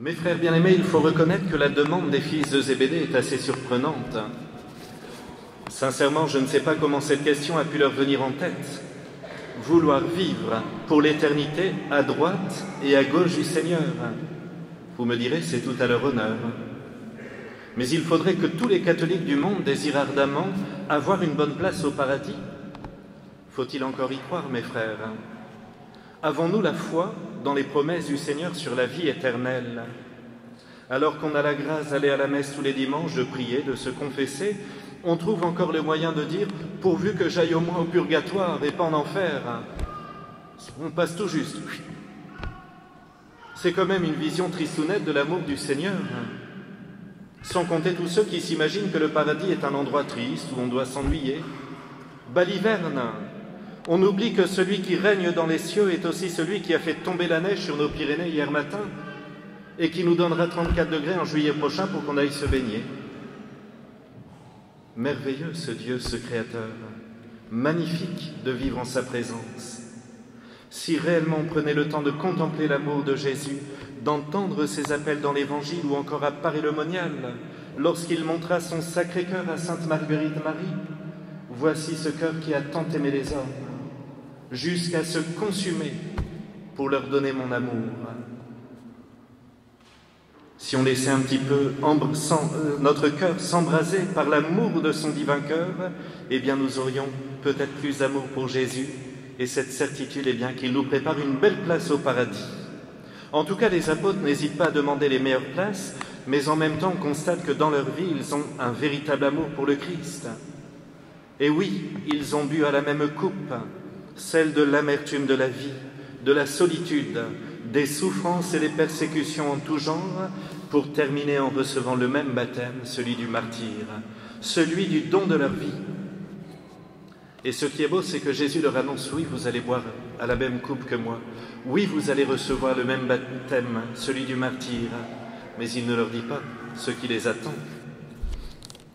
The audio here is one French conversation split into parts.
Mes frères bien-aimés, il faut reconnaître que la demande des fils de Zébédée est assez surprenante. Sincèrement, je ne sais pas comment cette question a pu leur venir en tête. Vouloir vivre pour l'éternité à droite et à gauche du Seigneur. Vous me direz, c'est tout à leur honneur. Mais il faudrait que tous les catholiques du monde désirent ardemment avoir une bonne place au paradis. Faut-il encore y croire, mes frères? Avons-nous la foi dans les promesses du Seigneur sur la vie éternelle? Alors qu'on a la grâce d'aller à la messe tous les dimanches, de prier, de se confesser, on trouve encore le moyen de dire « pourvu que j'aille au moins au purgatoire et pas en enfer ». On passe tout juste. C'est quand même une vision tristounette de l'amour du Seigneur. Sans compter tous ceux qui s'imaginent que le paradis est un endroit triste où on doit s'ennuyer. Baliverne, on oublie que celui qui règne dans les cieux est aussi celui qui a fait tomber la neige sur nos Pyrénées hier matin et qui nous donnera 34 degrés en juillet prochain pour qu'on aille se baigner. Merveilleux ce Dieu, ce Créateur, magnifique de vivre en sa présence. Si réellement on prenait le temps de contempler l'amour de Jésus, d'entendre ses appels dans l'Évangile ou encore à Paris-le-Monial, lorsqu'il montra son sacré cœur à Sainte Marguerite Marie, voici ce cœur qui a tant aimé les hommes, jusqu'à se consumer pour leur donner mon amour. Si on laissait un petit peu notre cœur s'embraser par l'amour de son divin cœur, eh bien nous aurions peut-être plus d'amour pour Jésus et cette certitude, eh bien, qu'il nous prépare une belle place au paradis. En tout cas, les apôtres n'hésitent pas à demander les meilleures places, mais en même temps on constate que dans leur vie, ils ont un véritable amour pour le Christ. Et oui, ils ont bu à la même coupe, celle de l'amertume de la vie, de la solitude, des souffrances et des persécutions en tout genre, pour terminer en recevant le même baptême, celui du martyr, celui du don de leur vie. Et ce qui est beau, c'est que Jésus leur annonce, oui, vous allez boire à la même coupe que moi, oui, vous allez recevoir le même baptême, celui du martyr, mais il ne leur dit pas ce qui les attend.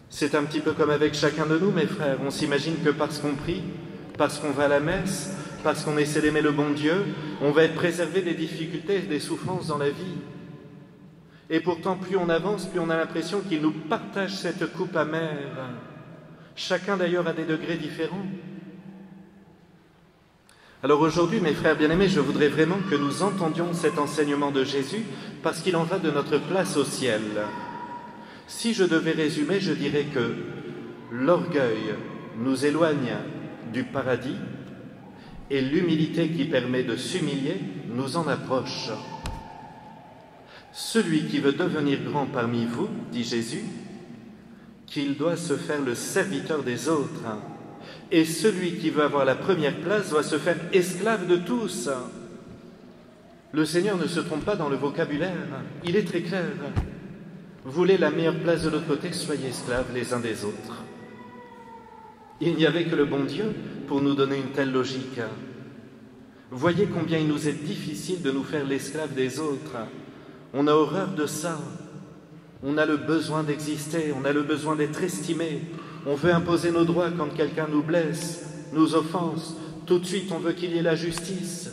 C'est un petit peu comme avec chacun de nous, mes frères, on s'imagine que parce qu'on prie, parce qu'on va à la messe, parce qu'on essaie d'aimer le bon Dieu, on va être préservé des difficultés et des souffrances dans la vie. Et pourtant, plus on avance, plus on a l'impression qu'il nous partage cette coupe amère. Chacun d'ailleurs a des degrés différents. Alors aujourd'hui, mes frères bien-aimés, je voudrais vraiment que nous entendions cet enseignement de Jésus parce qu'il en va de notre place au ciel. Si je devais résumer, je dirais que l'orgueil nous éloigne du paradis et l'humilité qui permet de s'humilier nous en approche. Celui qui veut devenir grand parmi vous, dit Jésus, qu'il doit se faire le serviteur des autres. Et celui qui veut avoir la première place doit se faire esclave de tous. Le Seigneur ne se trompe pas dans le vocabulaire, il est très clair. Vous voulez la meilleure place de l'autre côté, soyez esclaves les uns des autres. Il n'y avait que le bon Dieu pour nous donner une telle logique. Voyez combien il nous est difficile de nous faire l'esclave des autres. On a horreur de ça. On a le besoin d'exister, on a le besoin d'être estimé. On veut imposer nos droits quand quelqu'un nous blesse, nous offense. Tout de suite, on veut qu'il y ait la justice.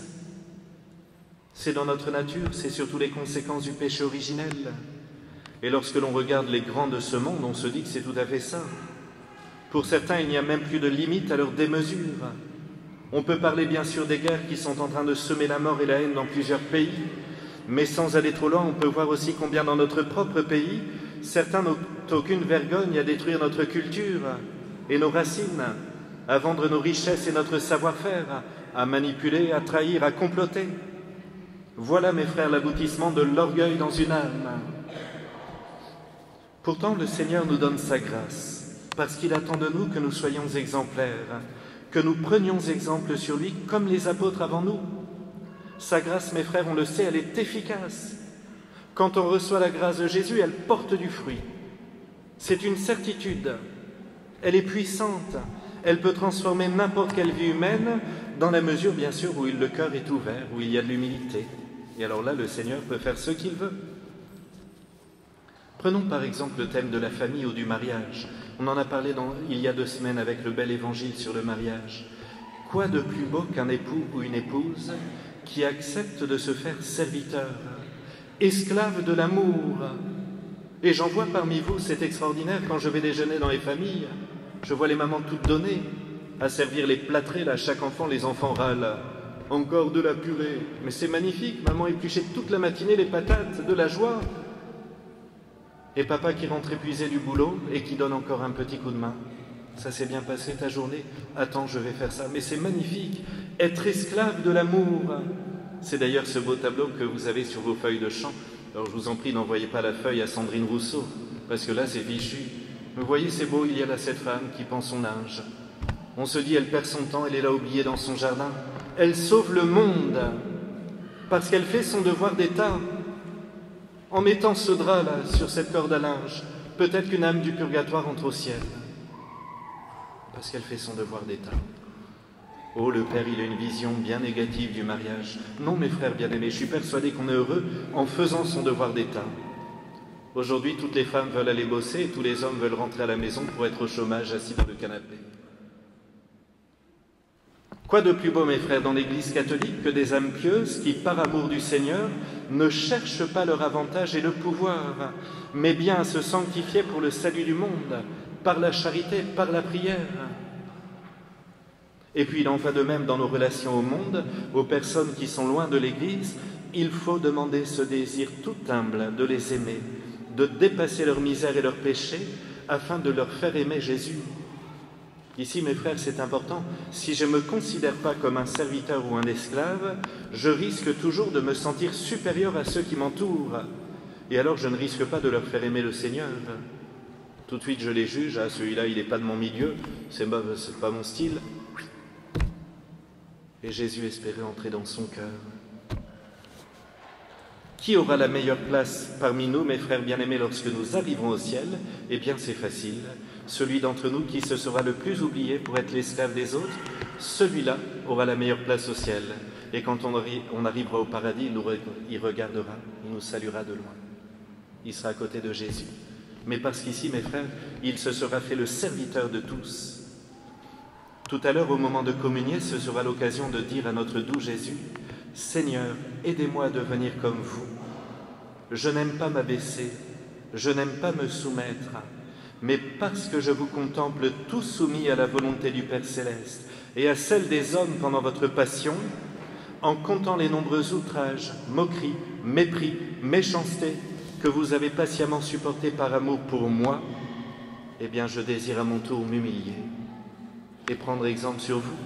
C'est dans notre nature, c'est surtout les conséquences du péché originel. Et lorsque l'on regarde les grands de ce monde, on se dit que c'est tout à fait ça. Pour certains, il n'y a même plus de limite à leur démesure. On peut parler bien sûr des guerres qui sont en train de semer la mort et la haine dans plusieurs pays, mais sans aller trop loin, on peut voir aussi combien dans notre propre pays, certains n'ont aucune vergogne à détruire notre culture et nos racines, à vendre nos richesses et notre savoir-faire, à manipuler, à trahir, à comploter. Voilà, mes frères, l'aboutissement de l'orgueil dans une âme. Pourtant, le Seigneur nous donne sa grâce, parce qu'il attend de nous que nous soyons exemplaires, que nous prenions exemple sur lui comme les apôtres avant nous. Sa grâce, mes frères, on le sait, elle est efficace. Quand on reçoit la grâce de Jésus, elle porte du fruit. C'est une certitude. Elle est puissante. Elle peut transformer n'importe quelle vie humaine dans la mesure, bien sûr, où le cœur est ouvert, où il y a de l'humilité. Et alors là, le Seigneur peut faire ce qu'il veut. Prenons par exemple le thème de la famille ou du mariage. On en a parlé il y a 2 semaines avec le bel évangile sur le mariage. Quoi de plus beau qu'un époux ou une épouse qui accepte de se faire serviteur, esclaves de l'amour. Et j'en vois parmi vous, c'est extraordinaire, quand je vais déjeuner dans les familles, je vois les mamans toutes données à servir les plâtrés, là, chaque enfant, les enfants râlent. Encore de la purée. Mais c'est magnifique, maman épluchait toute la matinée les patates, de la joie. Et papa qui rentre épuisé du boulot et qui donne encore un petit coup de main. Ça s'est bien passé ta journée? Attends, je vais faire ça. Mais c'est magnifique, être esclave de l'amour. C'est d'ailleurs ce beau tableau que vous avez sur vos feuilles de chant. Alors je vous en prie, n'envoyez pas la feuille à Sandrine Rousseau, parce que là c'est fichu. Vous voyez, c'est beau, il y a là cette femme qui pend son linge. On se dit, elle perd son temps, elle est là oubliée dans son jardin. Elle sauve le monde, parce qu'elle fait son devoir d'État. En mettant ce drap là sur cette corde à linge, peut-être qu'une âme du purgatoire entre au ciel, parce qu'elle fait son devoir d'État. Oh, le Père, il a une vision bien négative du mariage. Non, mes frères bien-aimés, je suis persuadé qu'on est heureux en faisant son devoir d'État. Aujourd'hui, toutes les femmes veulent aller bosser et tous les hommes veulent rentrer à la maison pour être au chômage, assis dans le canapé. Quoi de plus beau, mes frères, dans l'Église catholique que des âmes pieuses qui, par amour du Seigneur, ne cherchent pas leur avantage et le pouvoir, mais bien à se sanctifier pour le salut du monde, par la charité, par la prière. Et puis il en va de même dans nos relations au monde, aux personnes qui sont loin de l'Église. Il faut demander ce désir tout humble de les aimer, de dépasser leur misère et leurs péchés, afin de leur faire aimer Jésus. Ici, mes frères, c'est important. Si je ne me considère pas comme un serviteur ou un esclave, je risque toujours de me sentir supérieur à ceux qui m'entourent. Et alors, je ne risque pas de leur faire aimer le Seigneur. Tout de suite, je les juge. Ah, celui-là, il n'est pas de mon milieu, c'est pas mon style. Et Jésus espérait entrer dans son cœur. Qui aura la meilleure place parmi nous, mes frères bien-aimés, lorsque nous arriverons au ciel? Eh bien, c'est facile. Celui d'entre nous qui se sera le plus oublié pour être l'esclave des autres, celui-là aura la meilleure place au ciel. Et quand on arrivera au paradis, il regardera, il nous saluera de loin. Il sera à côté de Jésus. Mais parce qu'ici, mes frères, il se sera fait le serviteur de tous. Tout à l'heure, au moment de communier, ce sera l'occasion de dire à notre doux Jésus, « Seigneur, aidez-moi à devenir comme vous. Je n'aime pas m'abaisser, je n'aime pas me soumettre, mais parce que je vous contemple tout soumis à la volonté du Père Céleste et à celle des hommes pendant votre passion, en comptant les nombreux outrages, moqueries, mépris, méchancetés que vous avez patiemment supportés par amour pour moi, eh bien je désire à mon tour m'humilier et prendre exemple sur vous. »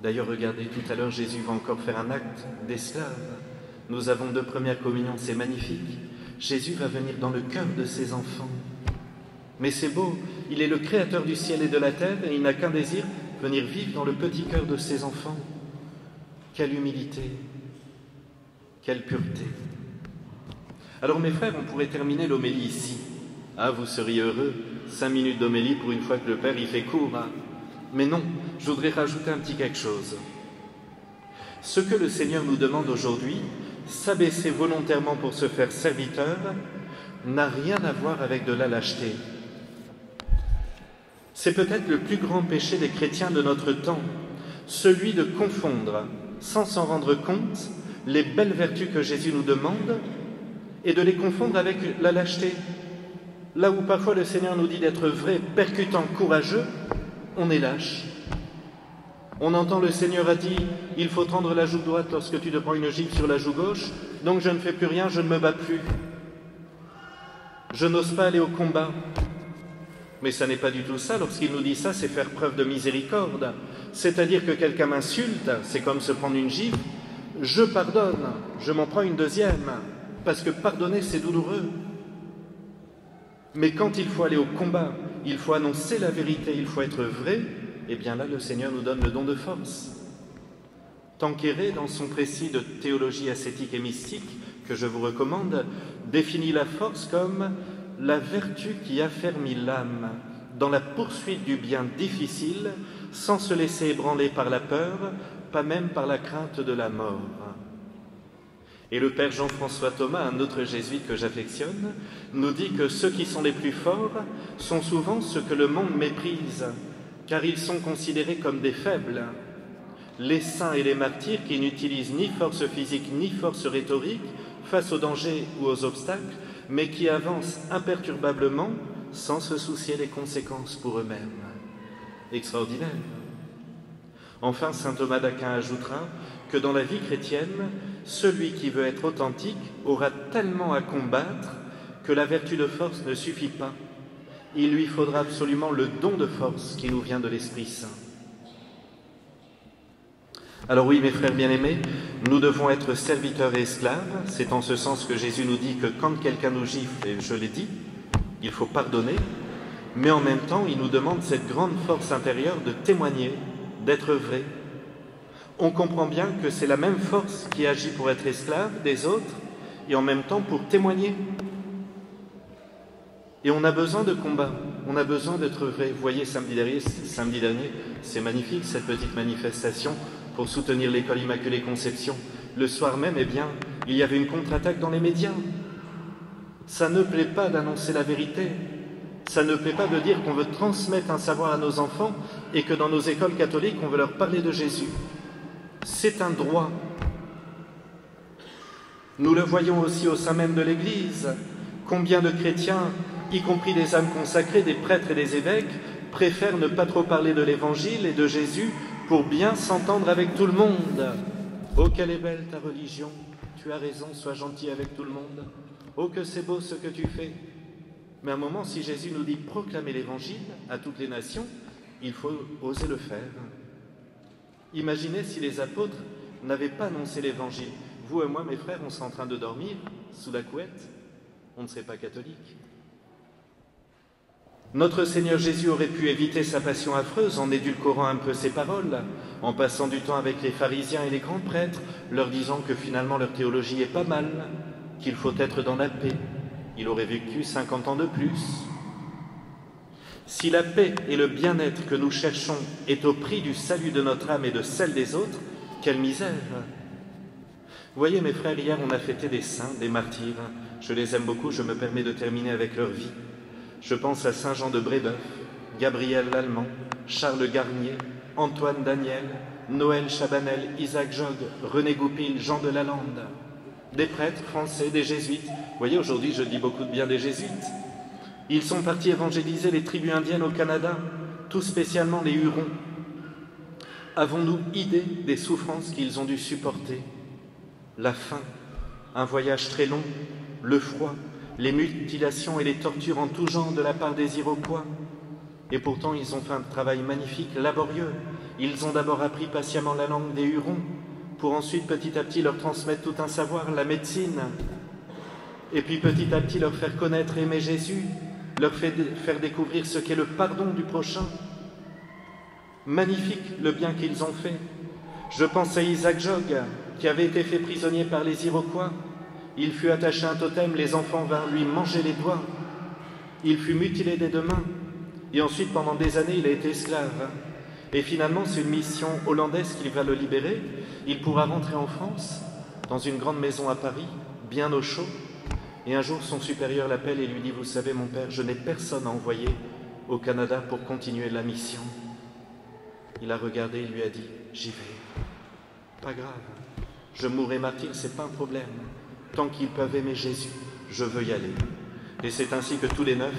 D'ailleurs, regardez, tout à l'heure, Jésus va encore faire un acte d'esclave. Nous avons 2 premières communions, c'est magnifique. Jésus va venir dans le cœur de ses enfants. Mais c'est beau, il est le créateur du ciel et de la terre et il n'a qu'un désir, venir vivre dans le petit cœur de ses enfants. Quelle humilité, quelle pureté. Alors mes frères, on pourrait terminer l'homélie ici. Ah, vous seriez heureux, 5 minutes d'homélie pour une fois que le Père y fait court. Hein. Mais non, je voudrais rajouter un petit quelque chose. Ce que le Seigneur nous demande aujourd'hui, s'abaisser volontairement pour se faire serviteur, n'a rien à voir avec de la lâcheté. C'est peut-être le plus grand péché des chrétiens de notre temps, celui de confondre, sans s'en rendre compte, les belles vertus que Jésus nous demande et de les confondre avec la lâcheté. Là où parfois le Seigneur nous dit d'être vrai, percutant, courageux, on est lâche. On entend le Seigneur a dit « Il faut tendre la joue droite lorsque tu te prends une gifle sur la joue gauche, donc je ne fais plus rien, je ne me bats plus. Je n'ose pas aller au combat. » Mais ça n'est pas du tout ça. Lorsqu'il nous dit ça, c'est faire preuve de miséricorde. C'est-à-dire que quelqu'un m'insulte, c'est comme se prendre une gifle, je pardonne, je m'en prends une deuxième, parce que pardonner, c'est douloureux. Mais quand il faut aller au combat, il faut annoncer la vérité, il faut être vrai, eh bien là, le Seigneur nous donne le don de force. Tanquéré, dans son précis de théologie ascétique et mystique, que je vous recommande, définit la force comme la vertu qui affermit l'âme dans la poursuite du bien difficile, sans se laisser ébranler par la peur, pas même par la crainte de la mort. Et le Père Jean-François Thomas, un autre jésuite que j'affectionne, nous dit que ceux qui sont les plus forts sont souvent ceux que le monde méprise, car ils sont considérés comme des faibles. Les saints et les martyrs qui n'utilisent ni force physique ni force rhétorique face aux dangers ou aux obstacles, mais qui avancent imperturbablement sans se soucier des conséquences pour eux-mêmes. Extraordinaire. Enfin, saint Thomas d'Aquin ajoutera que dans la vie chrétienne, celui qui veut être authentique aura tellement à combattre que la vertu de force ne suffit pas. Il lui faudra absolument le don de force qui nous vient de l'Esprit Saint. Alors oui, mes frères bien-aimés, nous devons être serviteurs et esclaves. C'est en ce sens que Jésus nous dit que quand quelqu'un nous gifle, et je l'ai dit, il faut pardonner, mais en même temps, il nous demande cette grande force intérieure de témoigner, d'être vrai. On comprend bien que c'est la même force qui agit pour être esclave des autres et en même temps pour témoigner. Et on a besoin de combat, on a besoin d'être vrai. Vous voyez, samedi dernier, c'est magnifique cette petite manifestation pour soutenir l'école Immaculée Conception. Le soir même, eh bien, il y avait une contre-attaque dans les médias. Ça ne plaît pas d'annoncer la vérité. Ça ne plaît pas de dire qu'on veut transmettre un savoir à nos enfants et que dans nos écoles catholiques, on veut leur parler de Jésus. C'est un droit. Nous le voyons aussi au sein même de l'Église. Combien de chrétiens, y compris des âmes consacrées, des prêtres et des évêques, préfèrent ne pas trop parler de l'Évangile et de Jésus pour bien s'entendre avec tout le monde. Oh, quelle est belle ta religion, tu as raison, sois gentil avec tout le monde. Oh, que c'est beau ce que tu fais. Mais à un moment, si Jésus nous dit proclamer l'Évangile à toutes les nations, il faut oser le faire. Imaginez si les apôtres n'avaient pas annoncé l'Évangile. Vous et moi, mes frères, on serait en train de dormir sous la couette, on ne serait pas catholique. Notre Seigneur Jésus aurait pu éviter sa passion affreuse en édulcorant un peu ses paroles, en passant du temps avec les pharisiens et les grands prêtres, leur disant que finalement leur théologie est pas mal, qu'il faut être dans la paix. Il aurait vécu 50 ans de plus. Si la paix et le bien-être que nous cherchons est au prix du salut de notre âme et de celle des autres, quelle misère! Vous voyez, mes frères, hier on a fêté des saints, des martyrs. Je les aime beaucoup, je me permets de terminer avec leur vie. Je pense à Saint Jean de Brébeuf, Gabriel Lallemand, Charles Garnier, Antoine Daniel, Noël Chabanel, Isaac Jogues, René Goupil, Jean de Lalande. Des prêtres français, des jésuites. Vous voyez, aujourd'hui je dis beaucoup de bien des jésuites. Ils sont partis évangéliser les tribus indiennes au Canada, tout spécialement les Hurons. Avons-nous idée des souffrances qu'ils ont dû supporter? La faim, un voyage très long, le froid, les mutilations et les tortures en tout genre de la part des Iroquois. Et pourtant, ils ont fait un travail magnifique, laborieux. Ils ont d'abord appris patiemment la langue des Hurons, pour ensuite petit à petit leur transmettre tout un savoir, la médecine, et puis petit à petit leur faire connaître et aimer Jésus, leur faire découvrir ce qu'est le pardon du prochain. Magnifique le bien qu'ils ont fait. Je pense à Isaac Jogues, qui avait été fait prisonnier par les Iroquois. Il fut attaché à un totem, les enfants vinrent lui manger les doigts. Il fut mutilé des 2 mains. Et ensuite, pendant des années, il a été esclave. Et finalement, c'est une mission hollandaise qui va le libérer. Il pourra rentrer en France, dans une grande maison à Paris, bien au chaud. Et un jour, son supérieur l'appelle et lui dit « Vous savez, mon père, je n'ai personne à envoyer au Canada pour continuer la mission. » Il a regardé et lui a dit « J'y vais. Pas grave. Je mourrai martyr, c'est pas un problème. Tant qu'ils peuvent aimer Jésus, je veux y aller. » Et c'est ainsi que tous les 9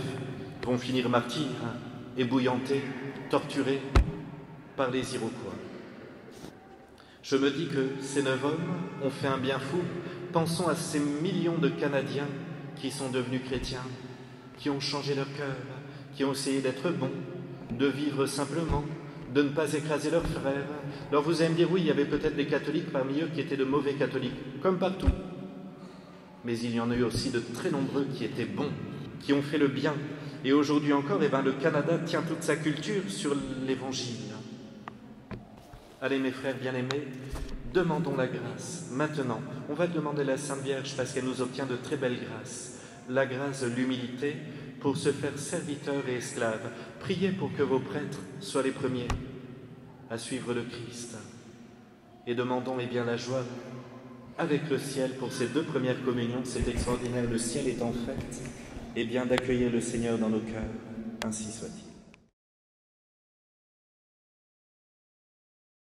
vont finir martyrs, ébouillantés, torturés par les Iroquois. Je me dis que ces 9 hommes ont fait un bien fou. Pensons à ces millions de Canadiens qui sont devenus chrétiens, qui ont changé leur cœur, qui ont essayé d'être bons, de vivre simplement, de ne pas écraser leurs frères. Alors vous allez me dire, oui, il y avait peut-être des catholiques parmi eux qui étaient de mauvais catholiques, comme partout. Mais il y en a eu aussi de très nombreux qui étaient bons, qui ont fait le bien. Et aujourd'hui encore, le Canada tient toute sa culture sur l'Évangile. Allez, mes frères bien-aimés, demandons la grâce. Maintenant, on va demander à la Sainte Vierge, parce qu'elle nous obtient de très belles grâces, la grâce de l'humilité pour se faire serviteurs et esclaves. Priez pour que vos prêtres soient les premiers à suivre le Christ. Et demandons la joie avec le ciel pour ces 2 premières communions. C'est extraordinaire, le ciel est en fête, d'accueillir le Seigneur dans nos cœurs. Ainsi soit-il.